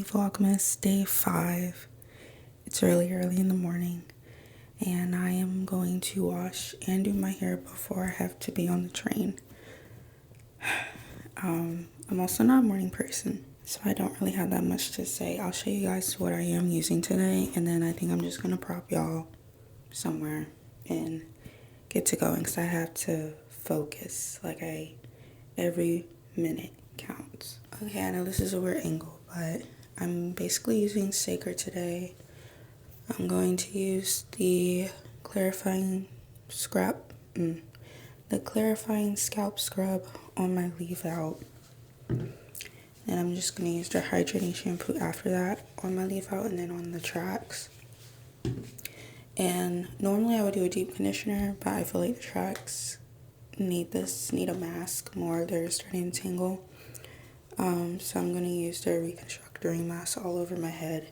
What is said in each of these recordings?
Happy Vlogmas day 5. It's really early in the morning and I am going to wash and do my hair before I have to be on the train. I'm also not a morning person, so I don't really have that much to say. I'll show you guys what I am using today, and then I think I'm just gonna prop y'all somewhere and get to going because I have to focus. Every minute counts. Okay, I know this is a weird angle, but I'm basically using Saker today. I'm going to use the clarifying scalp scrub on my leave out. And I'm just going to use the hydrating shampoo after that on my leave out and then on the tracks. And normally I would do a deep conditioner, but I feel like the tracks need a mask more. They're starting to tingle. So I'm going to use the reconstructing mask all over my head,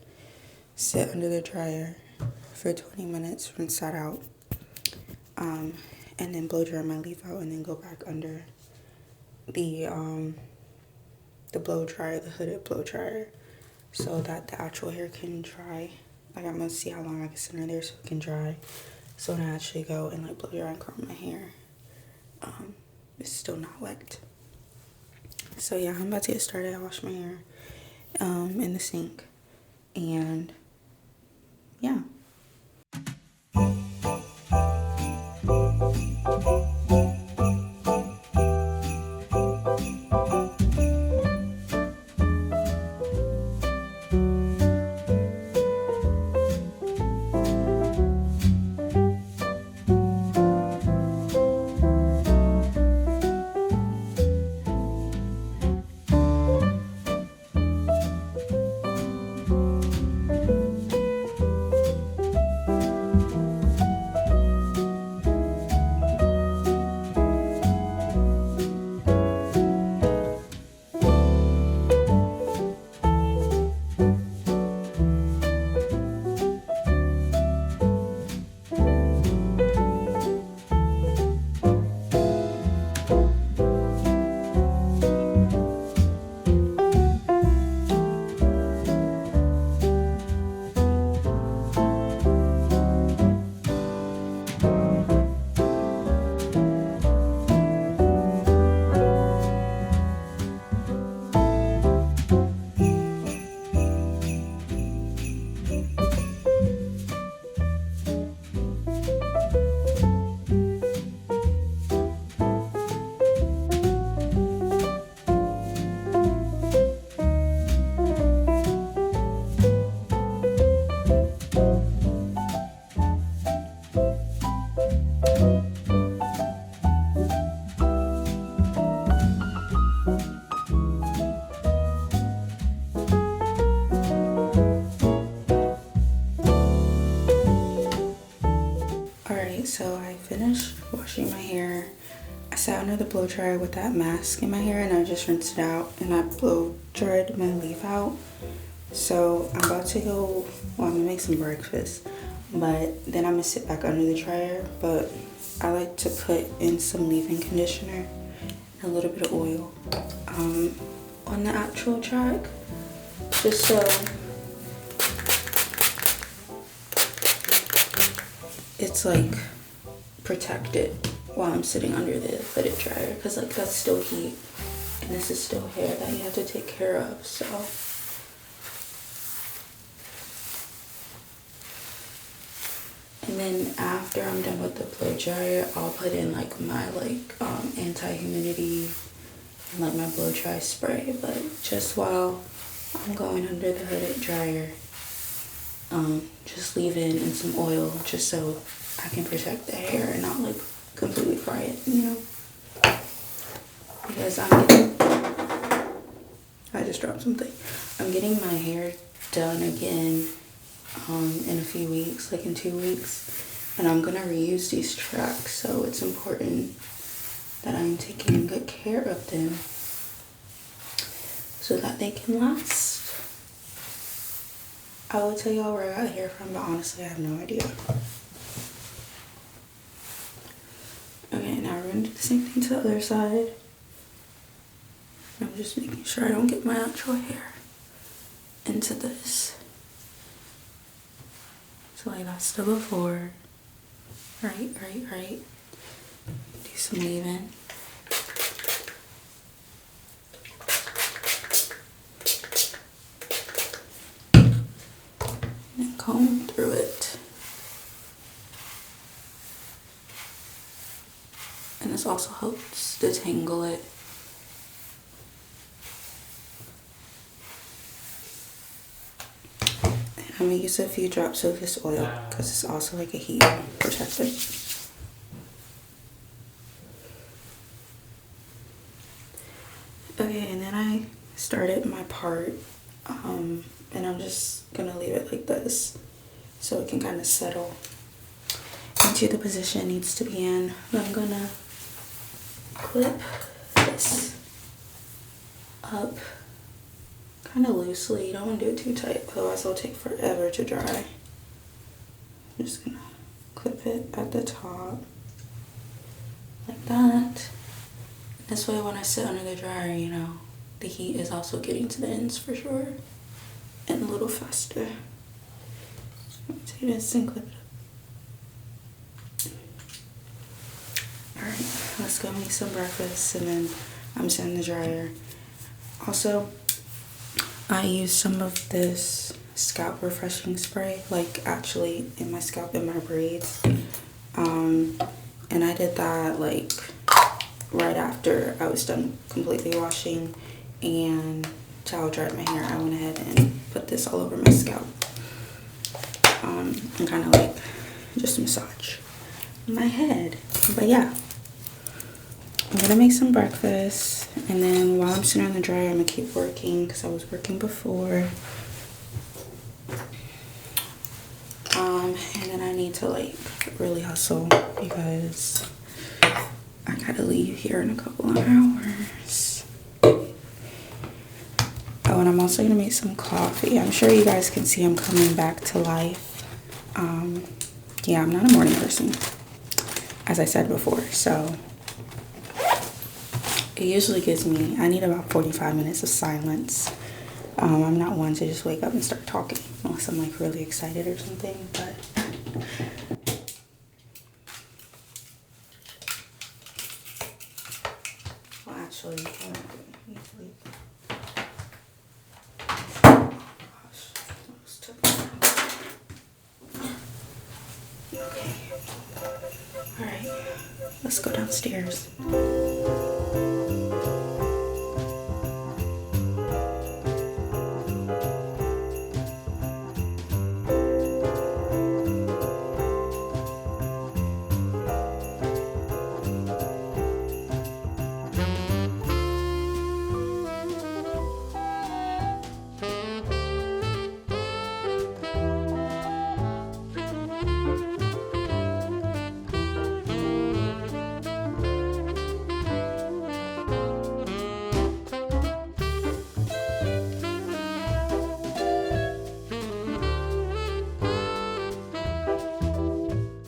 sit under the dryer for 20 minutes, rinse that out, and then blow dry my leave out, and then go back under the blow dryer, the hooded blow dryer, so that the actual hair can dry. I'm gonna see how long I can sit under there so it can dry, so when I actually go and blow dry and curl my hair, it's still not wet. So yeah, I'm about to get started. I wash my hair in the sink, and yeah. So I finished washing my hair. I sat under the blow dryer with that mask in my hair, and I just rinsed it out, and I blow dried my leave out. So I'm about to go, I'm gonna make some breakfast, but then I'm gonna sit back under the dryer. But I like to put in some leave-in conditioner and a little bit of oil on the actual track, just so it's protected while I'm sitting under the hooded dryer, because that's still heat and this is still hair that you have to take care of. So and then after I'm done with the blow dryer, I'll put in my anti-humidity and my blow dry spray. But just while I'm going under the hooded dryer, just leave in some oil just so I can protect the hair and not completely fry it, because I just dropped something. I'm getting my hair done again in a few weeks, in 2 weeks, and I'm gonna reuse these tracks, so it's important that I'm taking good care of them so that they can last. I will tell y'all where I got hair from, but honestly I have no idea. Okay, now we're gonna do the same thing to the other side. I'm just making sure I don't get my actual hair into this. So like that's the before. Right. Do some leave-in. And comb through it. And this also helps detangle it. And I'm gonna use a few drops of this oil because it's also like a heat protector. Okay, and then I started my part, and I'm just gonna leave it like this so it can kind of settle into the position it needs to be in. I'm gonna clip this up kind of loosely. You don't want to do it too tight, otherwise it'll take forever to dry. I'm just gonna clip it at the top like that. This way when I sit under the dryer, you know, the heat is also getting to the ends for sure and a little faster. Take this and clip it up. Alright, let's go make some breakfast and then I'm setting the dryer. Also, I use some of this scalp refreshing spray, like actually in my scalp, in my braids. And I did that like right after I was done completely washing and towel dried my hair. I went ahead and put this all over my scalp. And kind of like just massage my head. But yeah, I'm gonna make some breakfast, and then while I'm sitting on the dryer, I'm gonna keep working because I was working before. And then I need to like really hustle because I gotta leave here in a couple of hours. Oh, and I'm also gonna make some coffee. I'm sure you guys can see I'm coming back to life. Yeah, I'm not a morning person, as I said before, so it usually gives me, I need about 45 minutes of silence. I'm not one to just wake up and start talking unless I'm like really excited or something, but well, actually, I need to leave. Oh gosh, I almost took it out. Okay. Alright, let's go downstairs.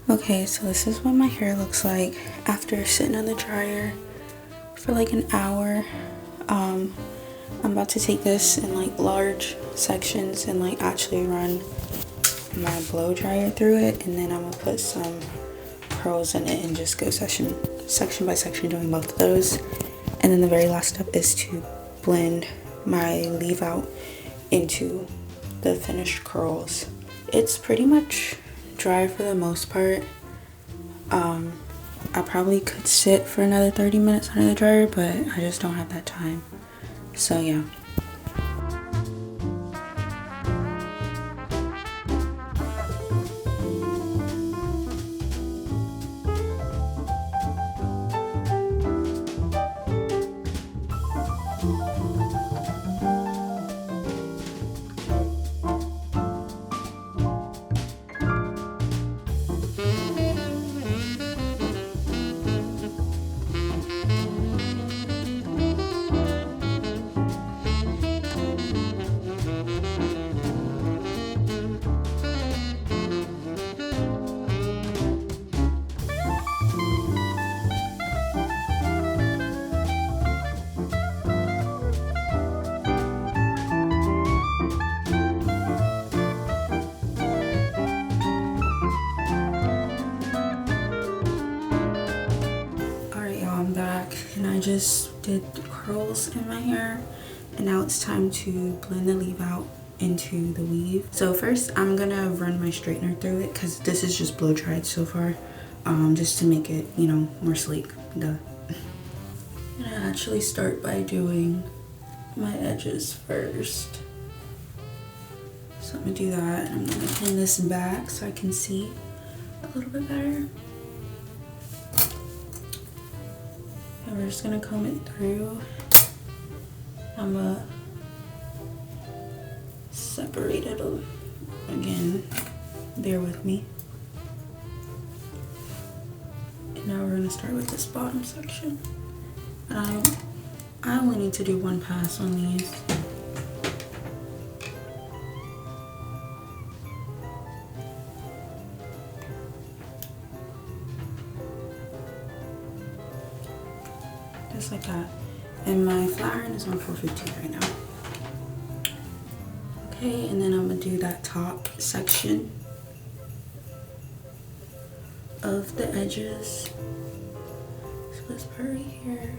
Okay, so this is what my hair looks like after sitting on the dryer for like an hour. I'm about to take this in like large sections and like actually run my blow dryer through it, and then I'm gonna put some curls in it and just go section by section doing both of those. And then the very last step is to blend my leave out into the finished curls. It's pretty much dry for the most part. I probably could sit for another 30 minutes under the dryer, but I just don't have that time. So yeah. just did curls in my hair, and now it's time to blend the leave out into the weave. So first I'm gonna run my straightener through it because this is just blow dried so far, just to make it, you know, more sleek. Duh. I'm gonna actually start by doing my edges first. So I'm gonna do that. I'm gonna pin this back so I can see a little bit better. And we're just gonna comb it through. I'm gonna separate it again. Bear with me. And now we're gonna start with this bottom section. And I only need to do one pass on these. Just like that. And my flat iron is on 415 right now. Okay, and then I'm gonna do that top section of the edges. So this part right here.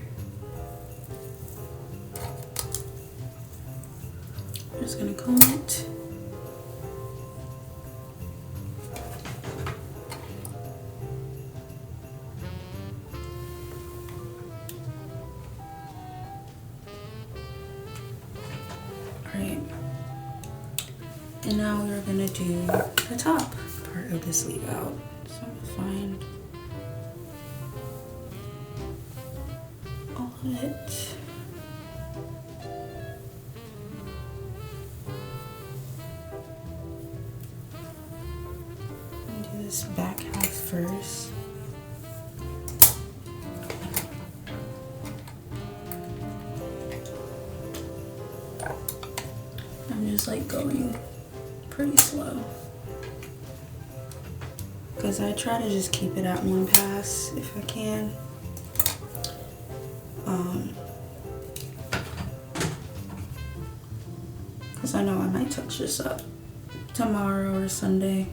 I'm just gonna comb it. Alright. And now we're gonna do the top part of this leave out. So I'm gonna find all of it. And do this back half first. I'm just like going pretty slow because I try to just keep it at one pass if I can. Because I know I might touch this up tomorrow or Sunday.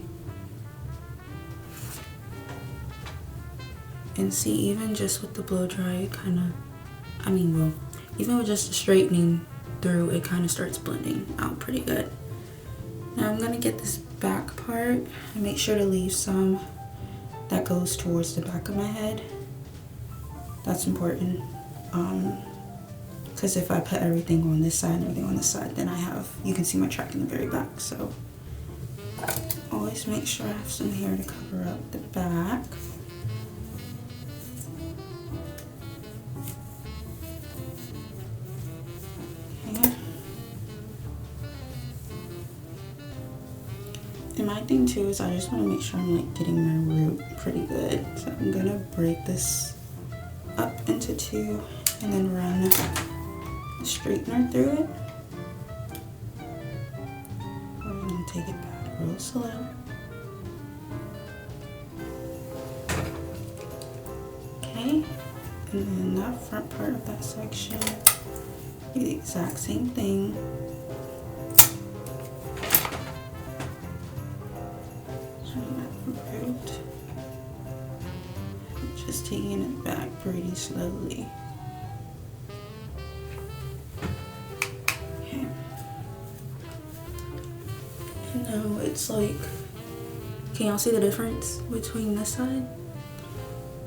And see, even just with the blow dry, it kind of, well, even with just the straightening through, it kind of starts blending out pretty good. Now I'm going to get this back part and make sure to leave some that goes towards the back of my head. That's important. Because if I put everything on this side and everything on this side, then you can see my track in the very back. So always make sure I have some hair to cover up the back. Okay. And my thing too is I just want to make sure I'm like getting my root pretty good. So I'm gonna break this up into two and then run the straightener through it. We're gonna take it back real slow. Okay, and then that front part of that section, do the exact same thing. Just taking it back pretty slowly. Okay. And now it's like, can y'all see the difference between this side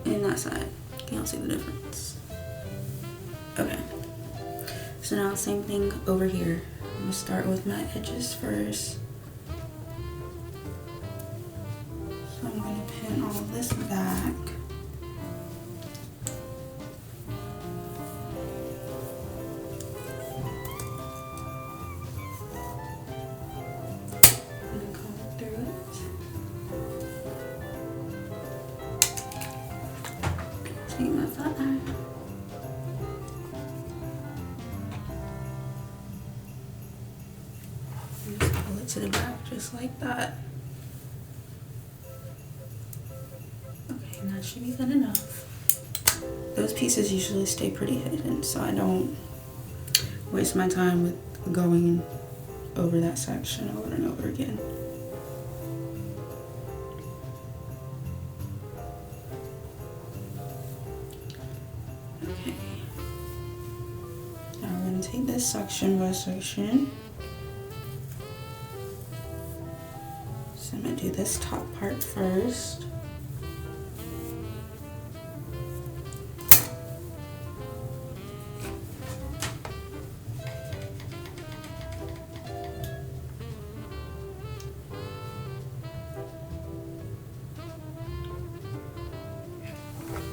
and that side? Can y'all see the difference? Okay. So now same thing over here. I'm gonna start with my edges first. So I'm gonna pin all of this back. My flat iron. Just pull it to the back just like that. Okay, and that should be good enough. Those pieces usually stay pretty hidden, so I don't waste my time with going over that section over and over again. Okay. take this section by section. So I'm gonna do this top part first.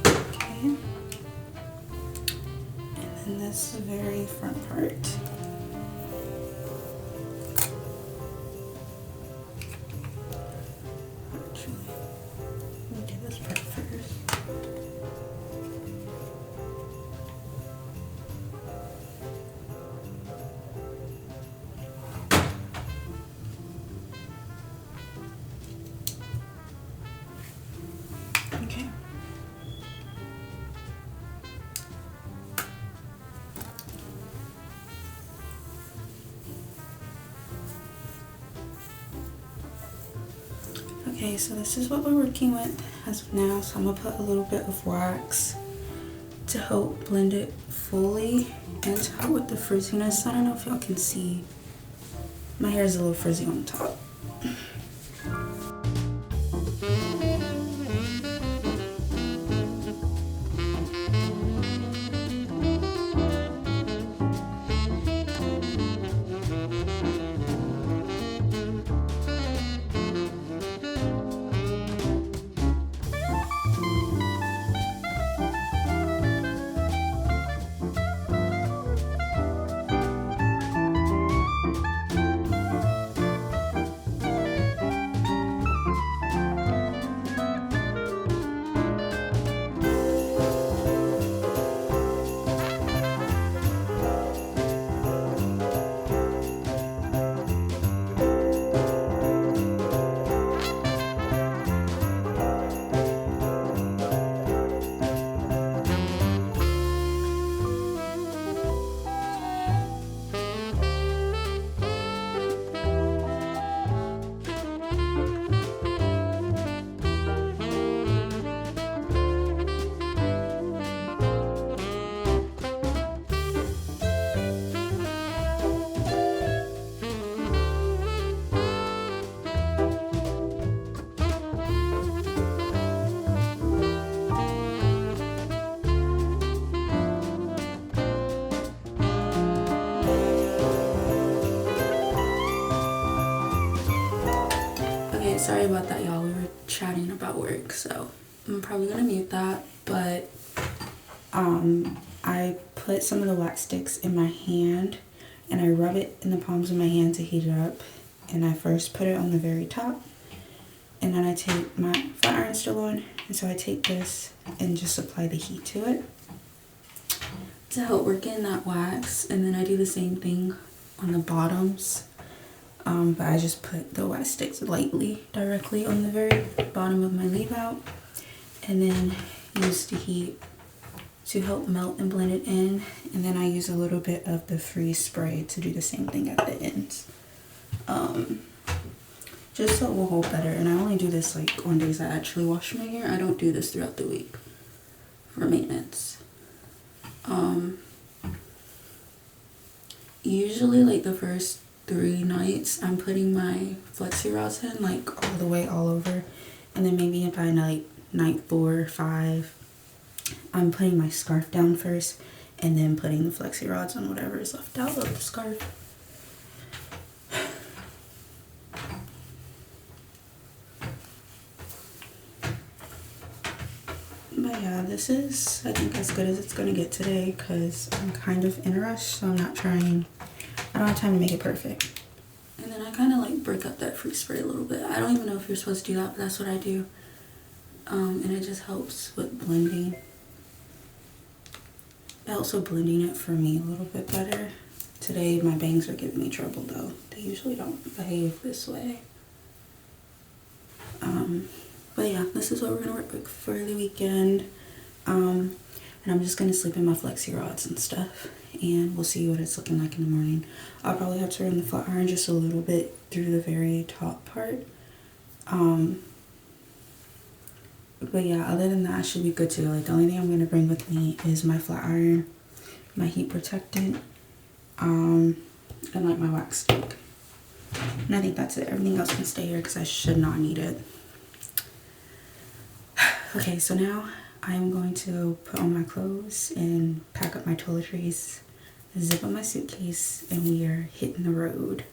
Okay. And then this very front part. Okay. Okay, so this is what we're working with as of now. So I'm gonna put a little bit of wax to help blend it fully and to help with the frizziness. I don't know if y'all can see. My hair is a little frizzy on the top. Sorry about that, y'all. We were chatting about work, so I'm probably gonna mute that. But I put some of the wax sticks in my hand and I rub it in the palms of my hand to heat it up. And I first put it on the very top, and then I take my flat iron still on, and so I take this and just apply the heat to it to help work in that wax. And then I do the same thing on the bottoms. But I just put the wax sticks lightly directly on the very bottom of my leave out, and then use the heat to help melt and blend it in. And then I use a little bit of the freeze spray to do the same thing at the ends, just so it will hold better. And I only do this like on days I actually wash my hair. I don't do this throughout the week for maintenance. Usually like the first 3 nights I'm putting my flexi rods in like all the way all over, and then maybe by night 4 or 5 I'm putting my scarf down first and then putting the flexi rods on whatever is left out of the scarf. But yeah, this is I think as good as it's gonna get today because I'm kind of in a rush, so I don't have time to make it perfect. And then I kind of like break up that freeze spray a little bit. I don't even know if you're supposed to do that, but that's what I do. And it just helps with blending. It helps with blending it for me a little bit better. Today my bangs are giving me trouble though. They usually don't behave this way. But yeah, this is what we're gonna work with for the weekend. And I'm just gonna sleep in my flexi rods and stuff, and we'll see what it's looking like in the morning. I'll probably have to run the flat iron just a little bit through the very top part. But yeah, other than that, I should be good to go. Like the only thing I'm gonna bring with me is my flat iron, my heat protectant, and like my wax stick. And I think that's it. Everything else can stay here because I should not need it. Okay, so now I'm going to put on my clothes and pack up my toiletries, zip up my suitcase, and we are hitting the road.